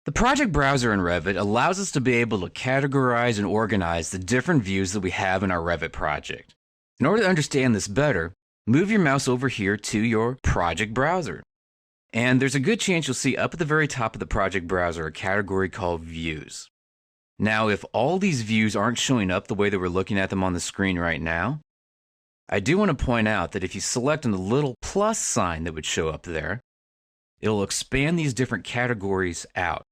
The project browser in Revit allows us to be able to categorize and organize the different views that we have in our Revit project. In order to understand this better, move your mouse over here to your project browser. And there's a good chance you'll see up at the very top of the project browser a category called Views. Now, if all these views aren't showing up the way that we're looking at them on the screen right now, I do want to point out that if you select on the little plus sign that would show up there, it'll expand these different categories out.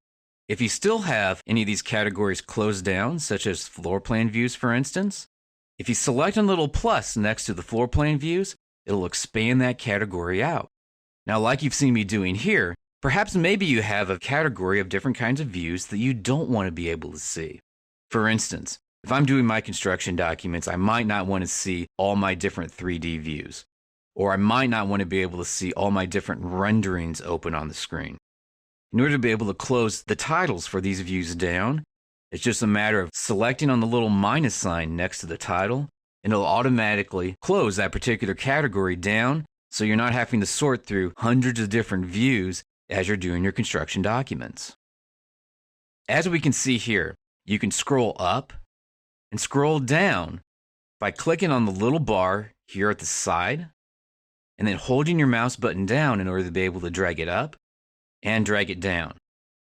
If you still have any of these categories closed down, such as floor plan views, for instance, if you select on the little plus next to the floor plan views, it'll expand that category out. Now, like you've seen me doing here, perhaps maybe you have a category of different kinds of views that you don't want to be able to see. For instance, if I'm doing my construction documents, I might not want to see all my different 3D views, or I might not want to be able to see all my different renderings open on the screen. In order to be able to close the titles for these views down, it's just a matter of selecting on the little minus sign next to the title, and it'll automatically close that particular category down, so you're not having to sort through hundreds of different views as you're doing your construction documents. As we can see here, you can scroll up and scroll down by clicking on the little bar here at the side, and then holding your mouse button down in order to be able to drag it up and drag it down.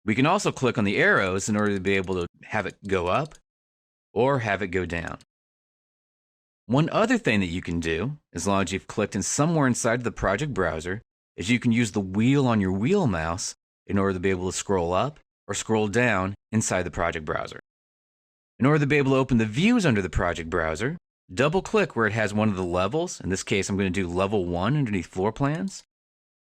We can also click on the arrows in order to be able to have it go up or have it go down. One other thing that you can do, as long as you've clicked in somewhere inside of the project browser, is you can use the wheel on your wheel mouse in order to be able to scroll up or scroll down inside the project browser. In order to be able to open the views under the project browser, double click where it has one of the levels. In this case, I'm going to do level 1 underneath floor plans.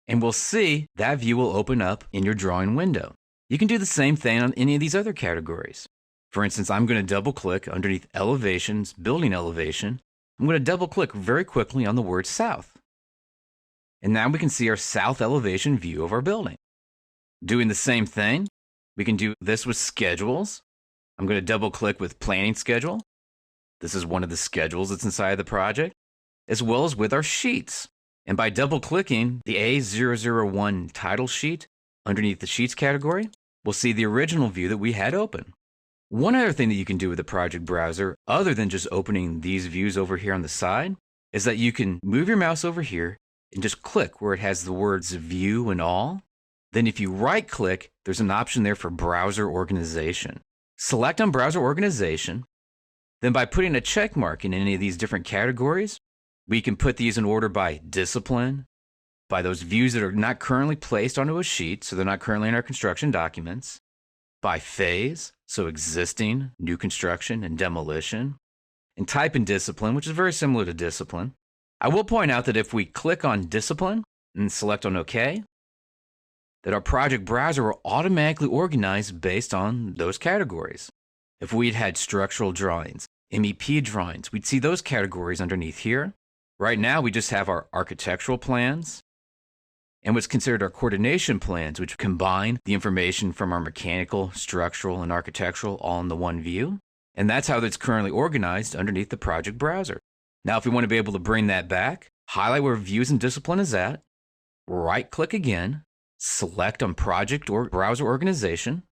And we'll see that view will open up in your drawing window. You can do the same thing on any of these other categories. For instance, I'm going to double click underneath elevations, building elevation. I'm going to double click very quickly on the word south. And now we can see our south elevation view of our building. Doing the same thing, we can do this with schedules. I'm going to double click with planning schedule. This is one of the schedules that's inside the project, as well as with our sheets. And by double clicking the A001 title sheet underneath the sheets category, we'll see the original view that we had open. One other thing that you can do with the project browser, other than just opening these views over here on the side, is that you can move your mouse over here and just click where it has the words view and all. Then if you right click, there's an option there for browser organization. Select on browser organization. Then by putting a check mark in any of these different categories, we can put these in order by discipline, by those views that are not currently placed onto a sheet, so they're not currently in our construction documents, by phase, so existing, new construction, and demolition, and type and discipline, which is very similar to discipline. I will point out that if we click on discipline and select on OK, that our project browser will automatically organize based on those categories. If we'd had structural drawings, MEP drawings, we'd see those categories underneath here. Right now, we just have our architectural plans and what's considered our coordination plans, which combine the information from our mechanical, structural, and architectural all in the one view. And that's how it's currently organized underneath the project browser. Now, if we want to be able to bring that back, highlight where views and discipline is at, right-click again, select on project or browser organization,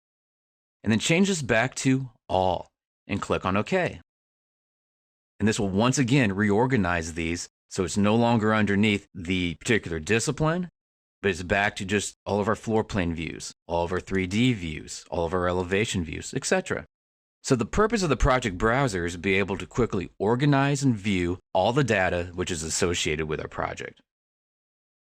and then change this back to all and click on OK. And this will once again reorganize these so it's no longer underneath the particular discipline, but it's back to just all of our floor plan views, all of our 3D views, all of our elevation views, etc. So the purpose of the project browser is to be able to quickly organize and view all the data which is associated with our project.